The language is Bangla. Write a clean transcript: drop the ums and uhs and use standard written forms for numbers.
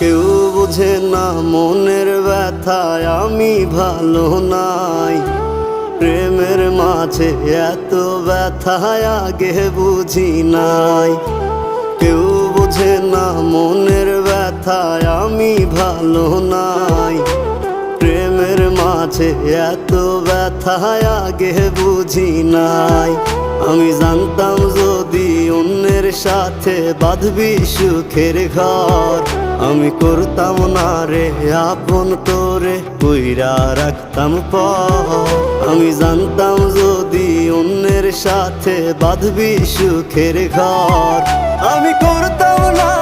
কেউ বোঝে না মনের ব্যথায় আমি ভালো নাই। প্রেমের মাঝে এত ব্যথায় আগে বুঝি নাই। কেউ বোঝে না মনের ব্যথায় আমি ভালো নাই। প্রেমের মাঝে এত ব্যথায় আগে বুঝি নাই। আমি জানতাম যদি অন্যের সাথে বাঁধবি সুখের ঘর, আমি করতাম না রে আপন তোরে কইরা রাখতাম পর। আমি জানতাম যদি অন্যের সাথে বাঁধবি সুখের ঘর, আমি করতাম না